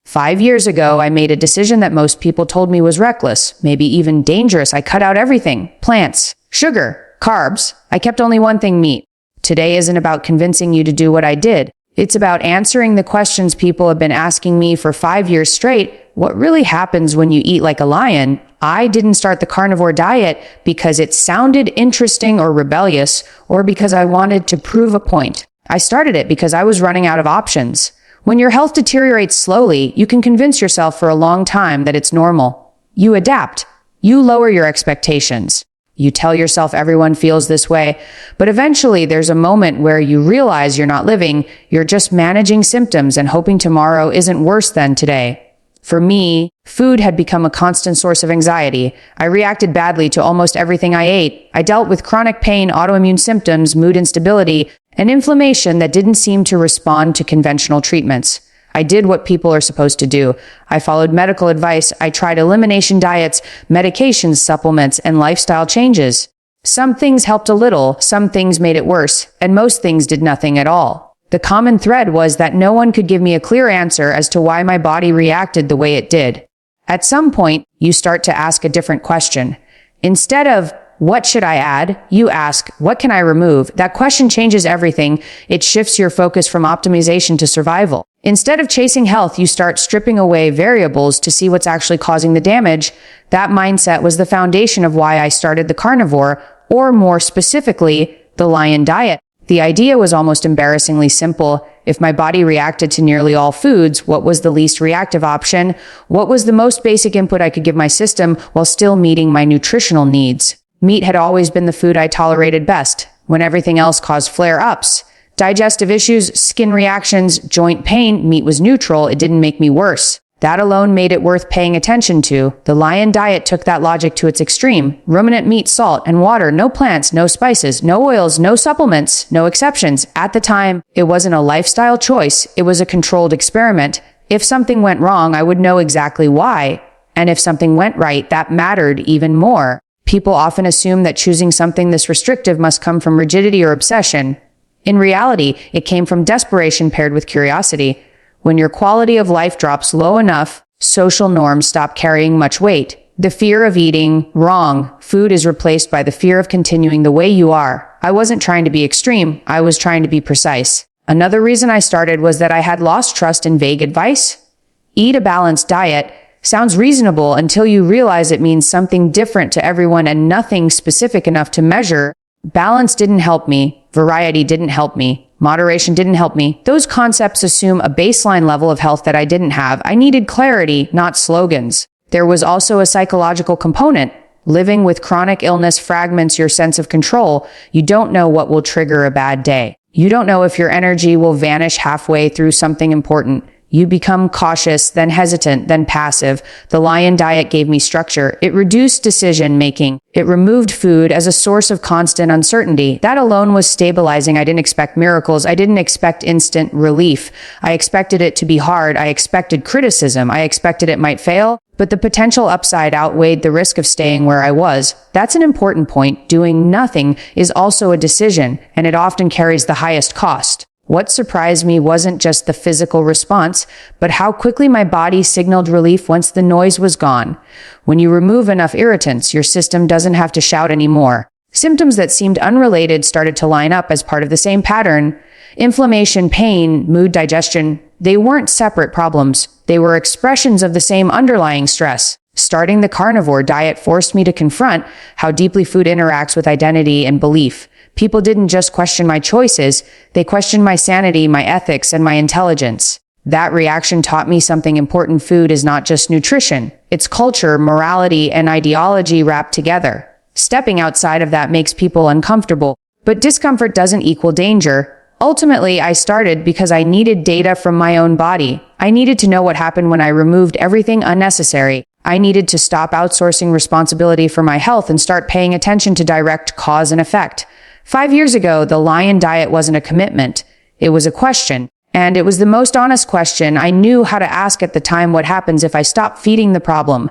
5 years ago, I made a decision that most people told me was reckless, maybe even dangerous. I cut out everything: plants, sugar, carbs. I kept only one thing: meat. Today isn't about convincing you to do what I did. It's about answering the questions people have been asking me for 5 years straight. What really happens when you eat like a lion? I didn't start the carnivore diet because it sounded interesting or rebellious, or because I wanted to prove a point. I started it because I was running out of options. When your health deteriorates slowly, you can convince yourself for a long time that it's normal. You adapt. You lower your expectations. You tell yourself everyone feels this way, but eventually there's a moment where you realize you're not living, you're just managing symptoms and hoping tomorrow isn't worse than today. For me, food had become a constant source of anxiety. I reacted badly to almost everything I ate. I dealt with chronic pain, autoimmune symptoms, mood instability, and inflammation that didn't seem to respond to conventional treatments. I did what people are supposed to do. I followed medical advice. I tried elimination diets, medications, supplements, and lifestyle changes. Some things helped a little, some things made it worse, and most things did nothing at all. The common thread was that no one could give me a clear answer as to why my body reacted the way it did. At some point, you start to ask a different question. Instead of, "What should I add?" you ask, "What can I remove?" That question changes everything. It shifts your focus from optimization to survival. Instead of chasing health, you start stripping away variables to see what's actually causing the damage. That mindset was the foundation of why I started the carnivore, or more specifically, the lion diet. The idea was almost embarrassingly simple. If my body reacted to nearly all foods, what was the least reactive option? What was the most basic input I could give my system while still meeting my nutritional needs? Meat had always been the food I tolerated best, when everything else caused flare-ups. Digestive issues, skin reactions, joint pain, meat was neutral. It didn't make me worse. That alone made it worth paying attention to. The lion diet took that logic to its extreme. Ruminant meat, salt, and water, no plants, no spices, no oils, no supplements, no exceptions. At the time, it wasn't a lifestyle choice. It was a controlled experiment. If something went wrong, I would know exactly why. And if something went right, that mattered even more. People often assume that choosing something this restrictive must come from rigidity or obsession. In reality, it came from desperation paired with curiosity. When your quality of life drops low enough, social norms stop carrying much weight. The fear of eating wrong food is replaced by the fear of continuing the way you are. I wasn't trying to be extreme. I was trying to be precise. Another reason I started was that I had lost trust in vague advice. Eat a balanced diet sounds reasonable until you realize it means something different to everyone and nothing specific enough to measure. Balance didn't help me. Variety didn't help me. Moderation didn't help me. Those concepts assume a baseline level of health that I didn't have. I needed clarity, not slogans. There was also a psychological component. Living with chronic illness fragments your sense of control. You don't know what will trigger a bad day. You don't know if your energy will vanish halfway through something important. You become cautious, then hesitant, then passive. The lion diet gave me structure. It reduced decision-making. It removed food as a source of constant uncertainty. That alone was stabilizing. I didn't expect miracles. I didn't expect instant relief. I expected it to be hard. I expected criticism. I expected it might fail. But the potential upside outweighed the risk of staying where I was. That's an important point. Doing nothing is also a decision, and it often carries the highest cost. What surprised me wasn't just the physical response, but how quickly my body signaled relief once the noise was gone. When you remove enough irritants, your system doesn't have to shout anymore. Symptoms that seemed unrelated started to line up as part of the same pattern. Inflammation, pain, mood, digestion, they weren't separate problems. They were expressions of the same underlying stress. Starting the carnivore diet forced me to confront how deeply food interacts with identity and belief. People didn't just question my choices, they questioned my sanity, my ethics, and my intelligence. That reaction taught me something important. Food is not just nutrition. It's culture, morality, and ideology wrapped together. Stepping outside of that makes people uncomfortable, but discomfort doesn't equal danger. Ultimately, I started because I needed data from my own body. I needed to know what happened when I removed everything unnecessary. I needed to stop outsourcing responsibility for my health and start paying attention to direct cause and effect. 5 years ago, the lion diet wasn't a commitment. It was a question. And it was the most honest question I knew how to ask at the time. What happens if I stop feeding the problem?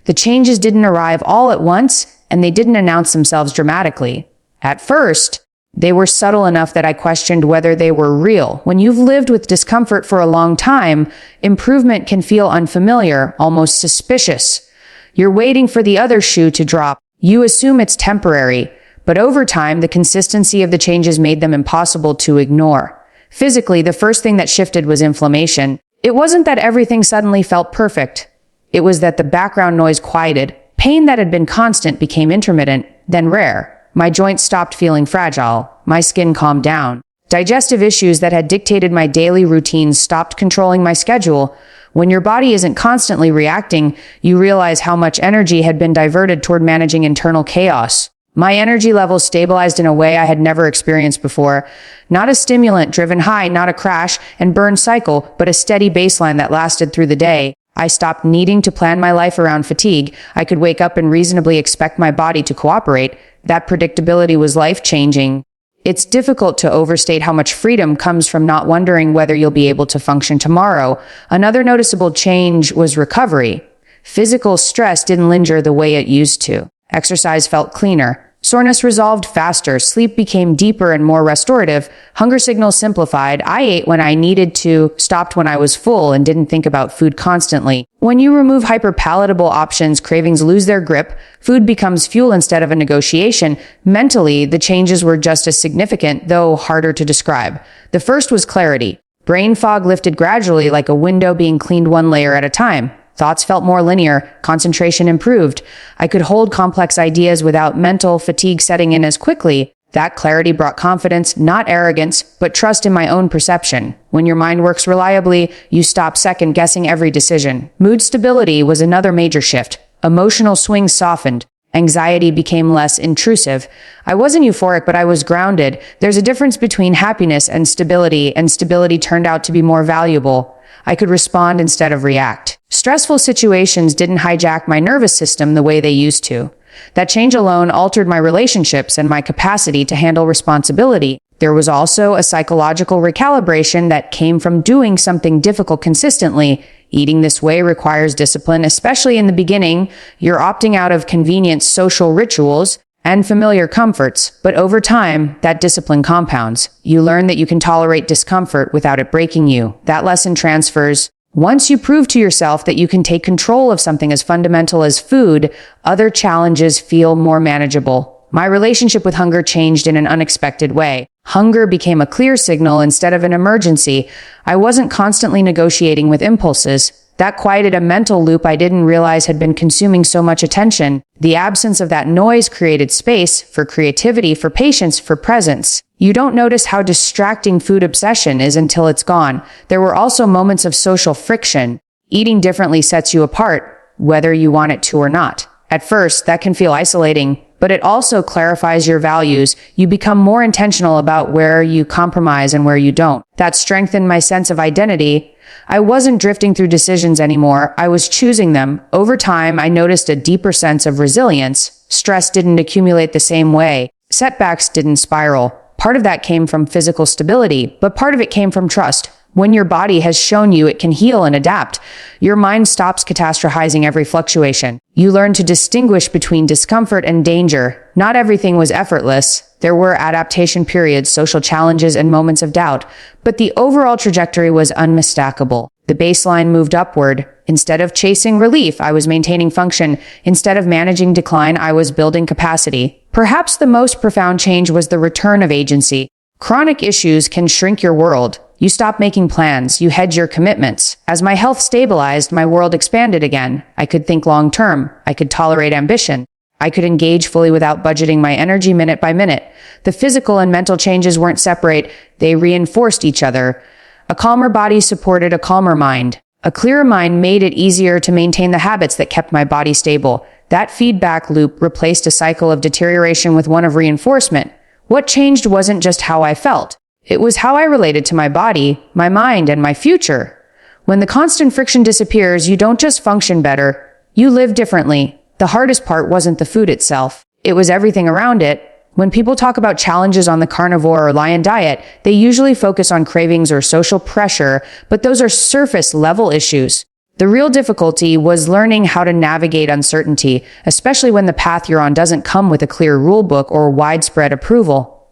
The changes didn't arrive all at once, and they didn't announce themselves dramatically. At first, They were subtle enough that I questioned whether they were real. When you've lived with discomfort for a long time, improvement can feel unfamiliar, almost suspicious. You're waiting for the other shoe to drop. You assume it's temporary, but over time, the consistency of the changes made them impossible to ignore. Physically, the first thing that shifted was inflammation. It wasn't that everything suddenly felt perfect. It was that the background noise quieted. Pain that had been constant became intermittent, then rare. My joints stopped feeling fragile. My skin calmed down. Digestive issues that had dictated my daily routines stopped controlling my schedule. When your body isn't constantly reacting, you realize how much energy had been diverted toward managing internal chaos. My energy levels stabilized in a way I had never experienced before. Not a stimulant-driven high, not a crash and burn cycle, but a steady baseline that lasted through the day. I stopped needing to plan my life around fatigue. I could wake up and reasonably expect my body to cooperate. That predictability was life-changing. It's difficult to overstate how much freedom comes from not wondering whether you'll be able to function tomorrow. Another noticeable change was recovery. Physical stress didn't linger the way it used to. Exercise felt cleaner. Soreness resolved faster. Sleep became deeper and more restorative. Hunger signals simplified. I ate when I needed to, stopped when I was full, and didn't think about food constantly. When you remove hyperpalatable options, cravings lose their grip. Food becomes fuel instead of a negotiation. Mentally, the changes were just as significant, though harder to describe. The first was clarity. Brain fog lifted gradually, like a window being cleaned one layer at a time. Thoughts felt more linear, concentration improved. I could hold complex ideas without mental fatigue setting in as quickly. That clarity brought confidence, not arrogance, but trust in my own perception. When your mind works reliably, you stop second-guessing every decision. Mood stability was another major shift. Emotional swings softened. Anxiety became less intrusive. I wasn't euphoric, but I was grounded. There's a difference between happiness and stability turned out to be more valuable. I could respond instead of react. Stressful situations didn't hijack my nervous system the way they used to. That change alone altered my relationships and my capacity to handle responsibility. There was also a psychological recalibration that came from doing something difficult consistently. Eating this way requires discipline, especially in the beginning. You're opting out of convenient social rituals and familiar comforts, but over time, that discipline compounds. You learn that you can tolerate discomfort without it breaking you. That lesson transfers. Once you prove to yourself that you can take control of something as fundamental as food, other challenges feel more manageable. My relationship with hunger changed in an unexpected way. Hunger became a clear signal instead of an emergency. I wasn't constantly negotiating with impulses. That quieted a mental loop I didn't realize had been consuming so much attention. The absence of that noise created space for creativity, for patience, for presence. You don't notice how distracting food obsession is until it's gone. There were also moments of social friction. Eating differently sets you apart, whether you want it to or not. At first, that can feel isolating, but it also clarifies your values. You become more intentional about where you compromise and where you don't. That strengthened my sense of identity. I wasn't drifting through decisions anymore. I was choosing them. Over time, I noticed a deeper sense of resilience. Stress didn't accumulate the same way. Setbacks didn't spiral. Part of that came from physical stability, but part of it came from trust. When your body has shown you it can heal and adapt, your mind stops catastrophizing every fluctuation. You learn to distinguish between discomfort and danger. Not everything was effortless. There were adaptation periods, social challenges, and moments of doubt, but the overall trajectory was unmistakable. The baseline moved upward. Instead of chasing relief, I was maintaining function. Instead of managing decline, I was building capacity. Perhaps the most profound change was the return of agency. Chronic issues can shrink your world. You stop making plans. You hedge your commitments. As my health stabilized, my world expanded again. I could think long term. I could tolerate ambition. I could engage fully without budgeting my energy minute by minute. The physical and mental changes weren't separate. They reinforced each other. A calmer body supported a calmer mind. A clearer mind made it easier to maintain the habits that kept my body stable. That feedback loop replaced a cycle of deterioration with one of reinforcement. What changed wasn't just how I felt. It was how I related to my body, my mind, and my future. When the constant friction disappears, you don't just function better, you live differently. The hardest part wasn't the food itself. It was everything around it. When people talk about challenges on the carnivore or lion diet, they usually focus on cravings or social pressure, but those are surface-level issues. The real difficulty was learning how to navigate uncertainty, especially when the path you're on doesn't come with a clear rulebook or widespread approval.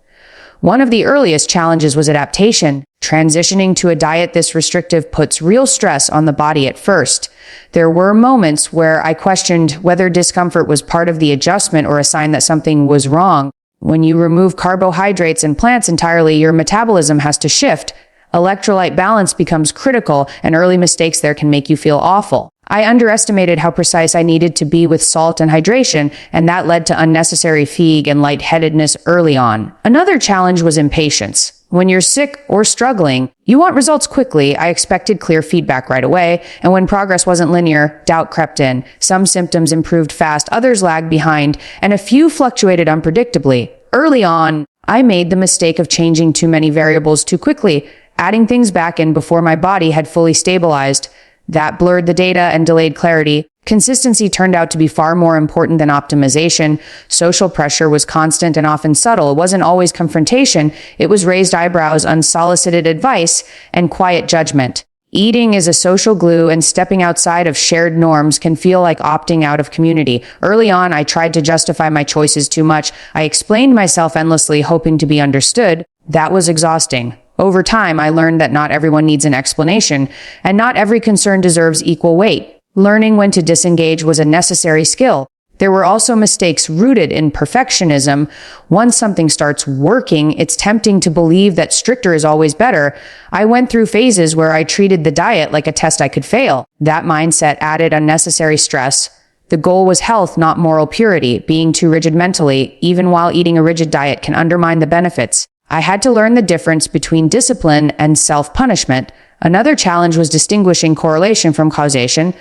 One of the earliest challenges was adaptation. Transitioning to a diet this restrictive puts real stress on the body at first. There were moments where I questioned whether discomfort was part of the adjustment or a sign that something was wrong. When you remove carbohydrates and plants entirely, your metabolism has to shift. Electrolyte balance becomes critical, and early mistakes there can make you feel awful. I underestimated how precise I needed to be with salt and hydration, and that led to unnecessary fatigue and lightheadedness early on. Another challenge was impatience. When you're sick or struggling, you want results quickly. I expected clear feedback right away, and when progress wasn't linear, doubt crept in. Some symptoms improved fast, others lagged behind, and a few fluctuated unpredictably. Early on, I made the mistake of changing too many variables too quickly, adding things back in before my body had fully stabilized. That blurred the data and delayed clarity. Consistency turned out to be far more important than optimization. Social pressure was constant and often subtle. It wasn't always confrontation. It was raised eyebrows, unsolicited advice, and quiet judgment. Eating is a social glue, and stepping outside of shared norms can feel like opting out of community. Early on, I tried to justify my choices too much. I explained myself endlessly, hoping to be understood. That was exhausting. Over time, I learned that not everyone needs an explanation, and not every concern deserves equal weight. Learning when to disengage was a necessary skill. There were also mistakes rooted in perfectionism. Once something starts working, it's tempting to believe that stricter is always better. I went through phases where I treated the diet like a test I could fail. That mindset added unnecessary stress. The goal was health, not moral purity. Being too rigid mentally, even while eating a rigid diet, can undermine the benefits. I had to learn the difference between discipline and self-punishment. Another challenge was distinguishing correlation from causation.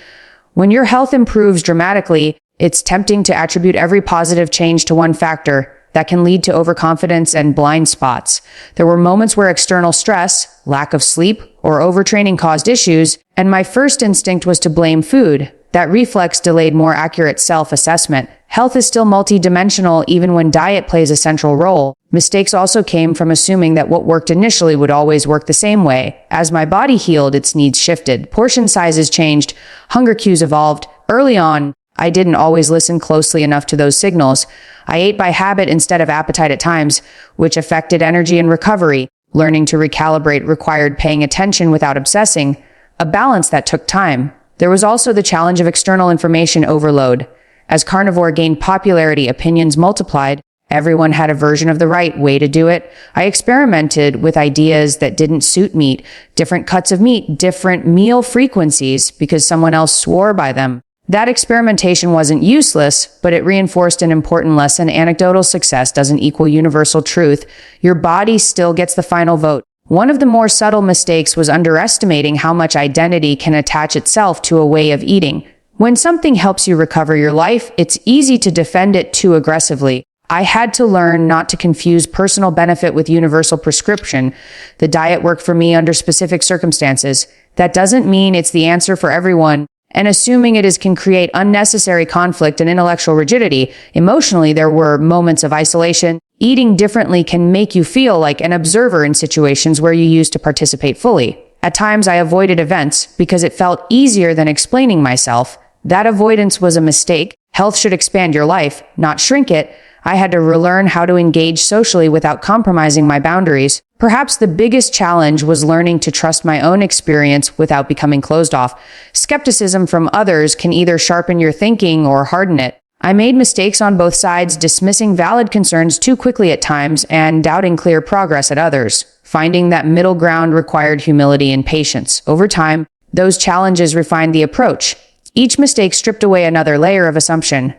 When your health improves dramatically, it's tempting to attribute every positive change to one factor. That can lead to overconfidence and blind spots. There were moments where external stress, lack of sleep, or overtraining caused issues, and my first instinct was to blame food. That reflex delayed more accurate self-assessment. Health is still multidimensional even when diet plays a central role. Mistakes also came from assuming that what worked initially would always work the same way. As my body healed, its needs shifted. Portion sizes changed. Hunger cues evolved. Early on, I didn't always listen closely enough to those signals. I ate by habit instead of appetite at times, which affected energy and recovery. Learning to recalibrate required paying attention without obsessing, a balance that took time. There was also the challenge of external information overload. As carnivore gained popularity, opinions multiplied. Everyone had a version of the right way to do it. I experimented with ideas that didn't suit meat, different cuts of meat, different meal frequencies, because someone else swore by them. That experimentation wasn't useless, but it reinforced an important lesson. Anecdotal success doesn't equal universal truth. Your body still gets the final vote. One of the more subtle mistakes was underestimating how much identity can attach itself to a way of eating. When something helps you recover your life, it's easy to defend it too aggressively. I had to learn not to confuse personal benefit with universal prescription. The diet worked for me under specific circumstances. That doesn't mean it's the answer for everyone. And assuming it is can create unnecessary conflict and intellectual rigidity. Emotionally, there were moments of isolation. Eating differently can make you feel like an observer in situations where you used to participate fully. At times, I avoided events because it felt easier than explaining myself. That avoidance was a mistake. Health should expand your life, not shrink it. I had to relearn how to engage socially without compromising my boundaries. Perhaps the biggest challenge was learning to trust my own experience without becoming closed off. Skepticism from others can either sharpen your thinking or harden it. I made mistakes on both sides, dismissing valid concerns too quickly at times and doubting clear progress at others. Finding that middle ground required humility and patience. Over time, those challenges refined the approach. Each mistake stripped away another layer of assumption.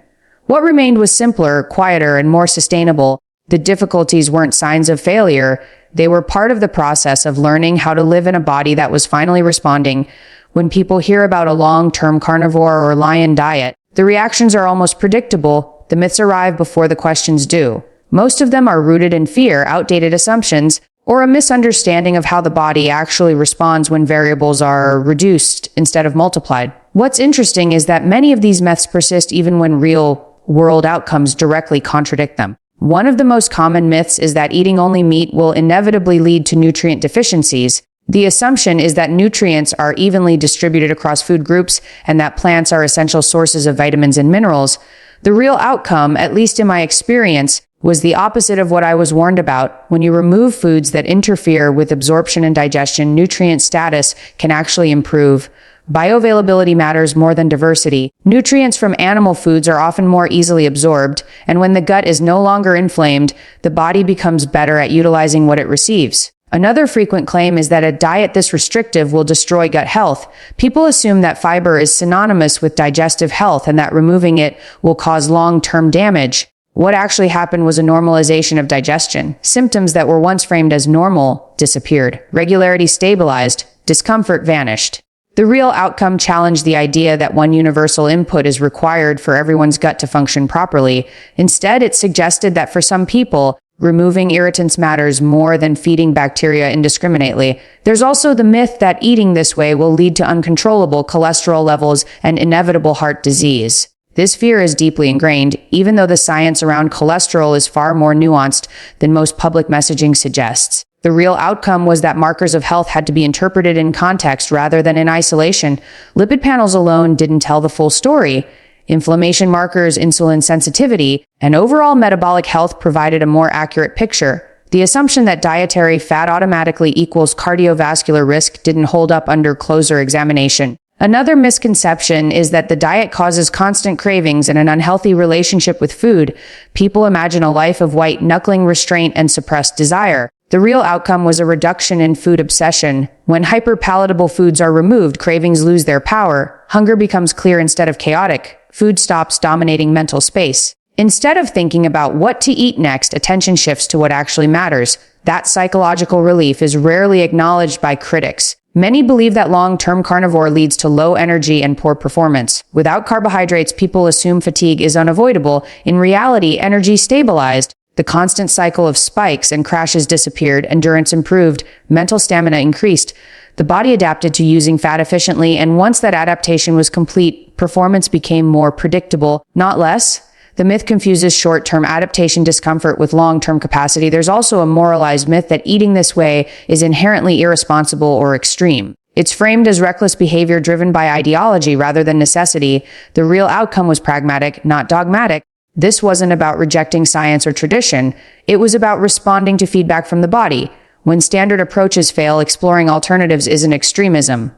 What remained was simpler, quieter, and more sustainable. The difficulties weren't signs of failure. They were part of the process of learning how to live in a body that was finally responding. When people hear about a long-term carnivore or lion diet, the reactions are almost predictable. The myths arrive before the questions do. Most of them are rooted in fear, outdated assumptions, or a misunderstanding of how the body actually responds when variables are reduced instead of multiplied. What's interesting is that many of these myths persist even when real-world outcomes directly contradict them. One of the most common myths is that eating only meat will inevitably lead to nutrient deficiencies. The assumption is that nutrients are evenly distributed across food groups and that plants are essential sources of vitamins and minerals. The real outcome, at least in my experience, was the opposite of what I was warned about. When you remove foods that interfere with absorption and digestion, nutrient status can actually improve. Bioavailability matters more than diversity. Nutrients from animal foods are often more easily absorbed, and when the gut is no longer inflamed, the body becomes better at utilizing what it receives. Another frequent claim is that a diet this restrictive will destroy gut health. People assume that fiber is synonymous with digestive health and that removing it will cause long-term damage. What actually happened was a normalization of digestion. Symptoms that were once framed as normal disappeared. Regularity stabilized. Discomfort vanished. The real outcome challenged the idea that one universal input is required for everyone's gut to function properly. Instead, it suggested that for some people, removing irritants matters more than feeding bacteria indiscriminately. There's also the myth that eating this way will lead to uncontrollable cholesterol levels and inevitable heart disease. This fear is deeply ingrained, even though the science around cholesterol is far more nuanced than most public messaging suggests. The real outcome was that markers of health had to be interpreted in context rather than in isolation. Lipid panels alone didn't tell the full story. Inflammation markers, insulin sensitivity, and overall metabolic health provided a more accurate picture. The assumption that dietary fat automatically equals cardiovascular risk didn't hold up under closer examination. Another misconception is that the diet causes constant cravings and an unhealthy relationship with food. People imagine a life of white-knuckling restraint and suppressed desire. The real outcome was a reduction in food obsession. When hyperpalatable foods are removed, cravings lose their power. Hunger becomes clear instead of chaotic. Food stops dominating mental space. Instead of thinking about what to eat next, attention shifts to what actually matters. That psychological relief is rarely acknowledged by critics. Many believe that long-term carnivore leads to low energy and poor performance. Without carbohydrates, people assume fatigue is unavoidable. In reality, energy stabilized. The constant cycle of spikes and crashes disappeared, endurance improved, mental stamina increased. The body adapted to using fat efficiently, and once that adaptation was complete, performance became more predictable, not less. The myth confuses short-term adaptation discomfort with long-term capacity. There's also a moralized myth that eating this way is inherently irresponsible or extreme. It's framed as reckless behavior driven by ideology rather than necessity. The real outcome was pragmatic, not dogmatic. This wasn't about rejecting science or tradition. It was about responding to feedback from the body. When standard approaches fail, exploring alternatives isn't extremism.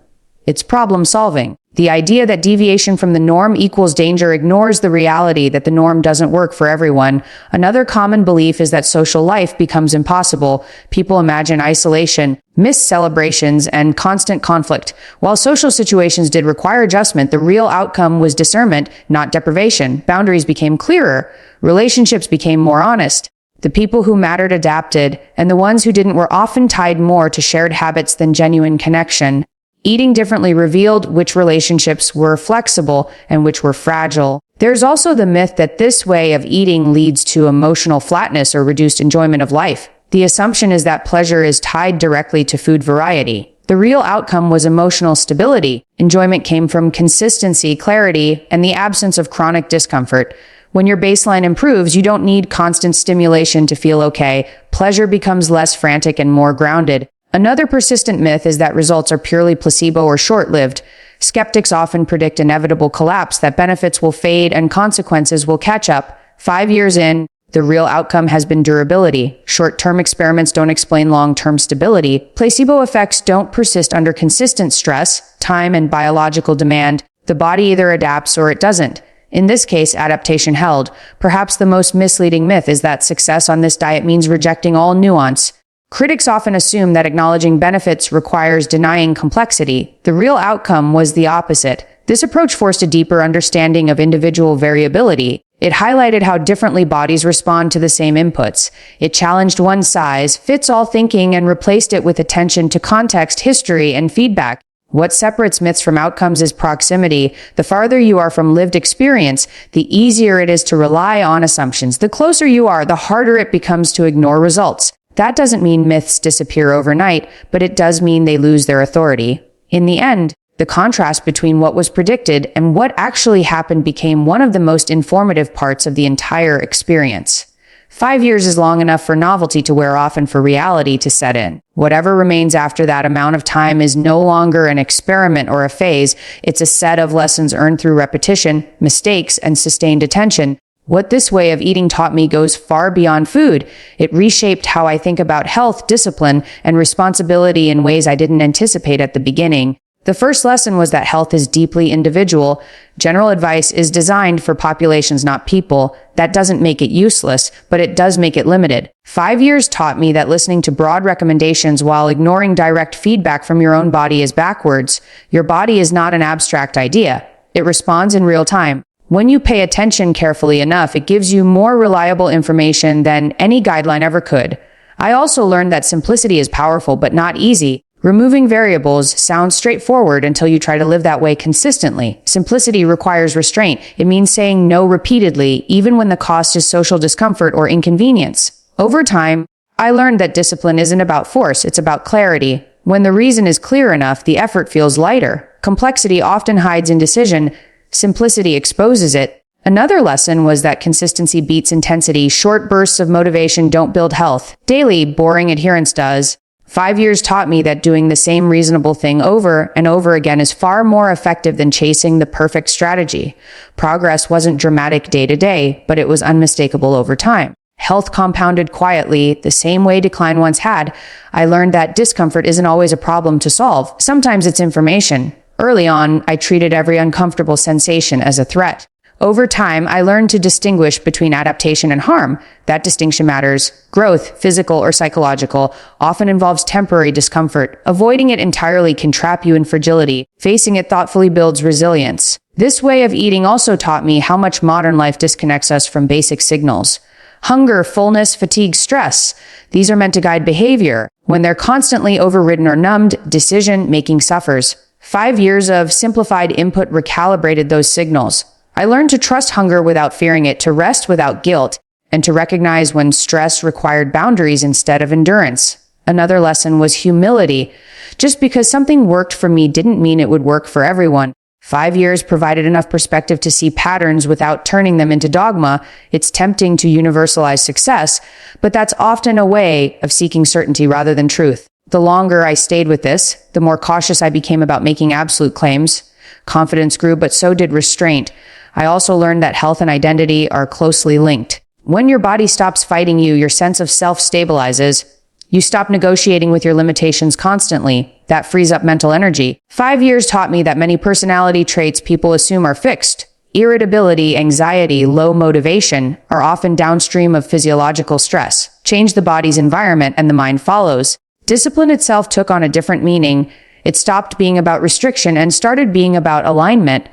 It's problem solving. The idea that deviation from the norm equals danger ignores the reality that the norm doesn't work for everyone. Another common belief is that social life becomes impossible. People imagine isolation, missed celebrations, and constant conflict. While social situations did require adjustment, the real outcome was discernment, not deprivation. Boundaries became clearer. Relationships became more honest. The people who mattered adapted, and the ones who didn't were often tied more to shared habits than genuine connection. Eating differently revealed which relationships were flexible and which were fragile. There's also the myth that this way of eating leads to emotional flatness or reduced enjoyment of life. The assumption is that pleasure is tied directly to food variety. The real outcome was emotional stability. Enjoyment came from consistency, clarity, and the absence of chronic discomfort. When your baseline improves, you don't need constant stimulation to feel okay. Pleasure becomes less frantic and more grounded. Another persistent myth is that results are purely placebo or short-lived. Skeptics often predict inevitable collapse, that benefits will fade and consequences will catch up. 5 years in, the real outcome has been durability. Short-term experiments don't explain long-term stability. Placebo effects don't persist under consistent stress, time, and biological demand. The body either adapts or it doesn't. In this case, adaptation held. Perhaps the most misleading myth is that success on this diet means rejecting all nuance. Critics often assume that acknowledging benefits requires denying complexity. The real outcome was the opposite. This approach forced a deeper understanding of individual variability. It highlighted how differently bodies respond to the same inputs. It challenged one-size-fits-all thinking and replaced it with attention to context, history, and feedback. What separates myths from outcomes is proximity. The farther you are from lived experience, the easier it is to rely on assumptions. The closer you are, the harder it becomes to ignore results. That doesn't mean myths disappear overnight, but it does mean they lose their authority. In the end, the contrast between what was predicted and what actually happened became one of the most informative parts of the entire experience. 5 years is long enough for novelty to wear off and for reality to set in. Whatever remains after that amount of time is no longer an experiment or a phase. It's a set of lessons earned through repetition, mistakes, and sustained attention. What this way of eating taught me goes far beyond food. It reshaped how I think about health, discipline, and responsibility in ways I didn't anticipate at the beginning. The first lesson was that health is deeply individual. General advice is designed for populations, not people. That doesn't make it useless, but it does make it limited. 5 years taught me that listening to broad recommendations while ignoring direct feedback from your own body is backwards. Your body is not an abstract idea. It responds in real time. When you pay attention carefully enough, it gives you more reliable information than any guideline ever could. I also learned that simplicity is powerful, but not easy. Removing variables sounds straightforward until you try to live that way consistently. Simplicity requires restraint. It means saying no repeatedly, even when the cost is social discomfort or inconvenience. Over time, I learned that discipline isn't about force, it's about clarity. When the reason is clear enough, the effort feels lighter. Complexity often hides indecision. Simplicity exposes it. Another lesson was that consistency beats intensity. Short bursts of motivation don't build health. Daily, boring adherence does. 5 years taught me that doing the same reasonable thing over and over again is far more effective than chasing the perfect strategy. Progress wasn't dramatic day to day, but it was unmistakable over time. Health compounded quietly, the same way decline once had. I learned that discomfort isn't always a problem to solve. Sometimes it's information. Early on, I treated every uncomfortable sensation as a threat. Over time, I learned to distinguish between adaptation and harm. That distinction matters. Growth, physical or psychological, often involves temporary discomfort. Avoiding it entirely can trap you in fragility. Facing it thoughtfully builds resilience. This way of eating also taught me how much modern life disconnects us from basic signals. Hunger, fullness, fatigue, stress. These are meant to guide behavior. When they're constantly overridden or numbed, decision-making suffers. 5 years of simplified input recalibrated those signals. I learned to trust hunger without fearing it, to rest without guilt, and to recognize when stress required boundaries instead of endurance. Another lesson was humility. Just because something worked for me didn't mean it would work for everyone. 5 years provided enough perspective to see patterns without turning them into dogma. It's tempting to universalize success, but that's often a way of seeking certainty rather than truth. The longer I stayed with this, the more cautious I became about making absolute claims. Confidence grew, but so did restraint. I also learned that health and identity are closely linked. When your body stops fighting you, your sense of self stabilizes. You stop negotiating with your limitations constantly. That frees up mental energy. 5 years taught me that many personality traits people assume are fixed. Irritability, anxiety, low motivation are often downstream of physiological stress. Change the body's environment and the mind follows. Discipline itself took on a different meaning. It stopped being about restriction and started being about alignment.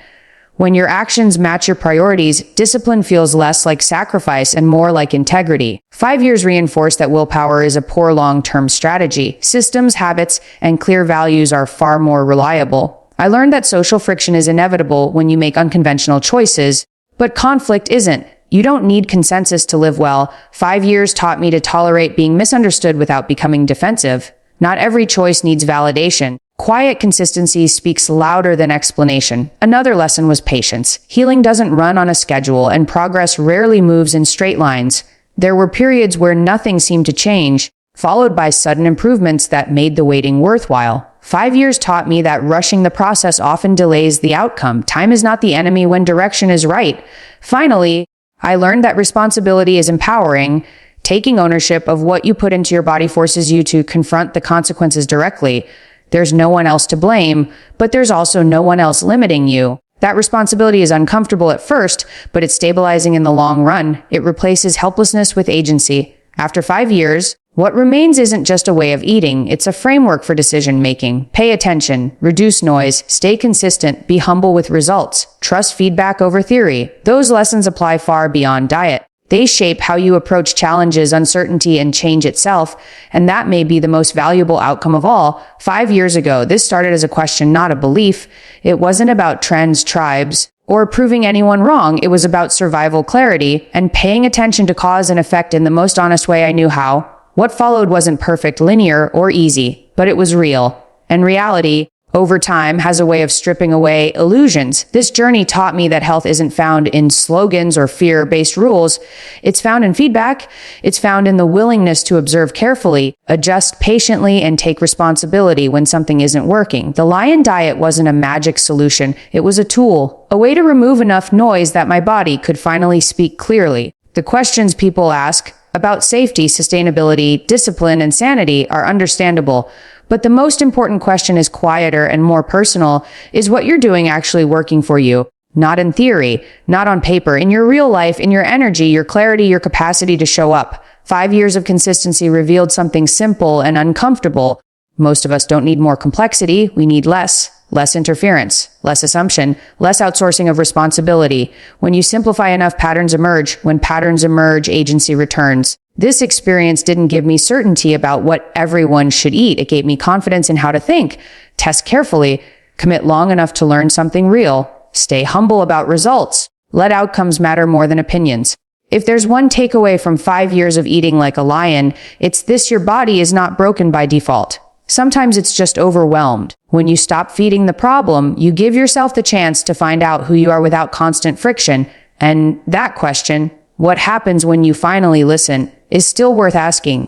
When your actions match your priorities, discipline feels less like sacrifice and more like integrity. 5 years reinforced that willpower is a poor long-term strategy. Systems, habits, and clear values are far more reliable. I learned that social friction is inevitable when you make unconventional choices, but conflict isn't. You don't need consensus to live well. 5 years taught me to tolerate being misunderstood without becoming defensive. Not every choice needs validation. Quiet consistency speaks louder than explanation. Another lesson was patience. Healing doesn't run on a schedule, and progress rarely moves in straight lines. There were periods where nothing seemed to change, followed by sudden improvements that made the waiting worthwhile. 5 years taught me that rushing the process often delays the outcome. Time is not the enemy when direction is right. Finally, I learned that responsibility is empowering. Taking ownership of what you put into your body forces you to confront the consequences directly. There's no one else to blame, but there's also no one else limiting you. That responsibility is uncomfortable at first, but it's stabilizing in the long run. It replaces helplessness with agency. After 5 years, what remains isn't just a way of eating, it's a framework for decision-making. Pay attention, reduce noise, stay consistent, be humble with results, trust feedback over theory. Those lessons apply far beyond diet. They shape how you approach challenges, uncertainty, and change itself, and that may be the most valuable outcome of all. 5 years ago, this started as a question, not a belief. It wasn't about trends, tribes, or proving anyone wrong. It was about survival clarity and paying attention to cause and effect in the most honest way I knew how. What followed wasn't perfect, linear, or easy, but it was real. And reality, over time has a way of stripping away illusions. This journey taught me that health isn't found in slogans or fear-based rules. It's found in feedback. It's found in the willingness to observe carefully, adjust patiently, and take responsibility when something isn't working. The lion diet wasn't a magic solution. It was a tool, a way to remove enough noise that my body could finally speak clearly. The questions people ask about safety, sustainability, discipline, and sanity are understandable. But the most important question is quieter and more personal. Is what you're doing actually working for you? Not in theory, not on paper, in your real life, in your energy, your clarity, your capacity to show up. 5 years of consistency revealed something simple and uncomfortable. Most of us don't need more complexity. We need less interference, less assumption, less outsourcing of responsibility. When you simplify enough, patterns emerge. When patterns emerge, agency returns. This experience didn't give me certainty about what everyone should eat. It gave me confidence in how to think, test carefully, commit long enough to learn something real, stay humble about results, let outcomes matter more than opinions. If there's one takeaway from 5 years of eating like a lion, it's this: your body is not broken by default. Sometimes it's just overwhelmed. When you stop feeding the problem, you give yourself the chance to find out who you are without constant friction. And that question, what happens when you finally listen, is still worth asking.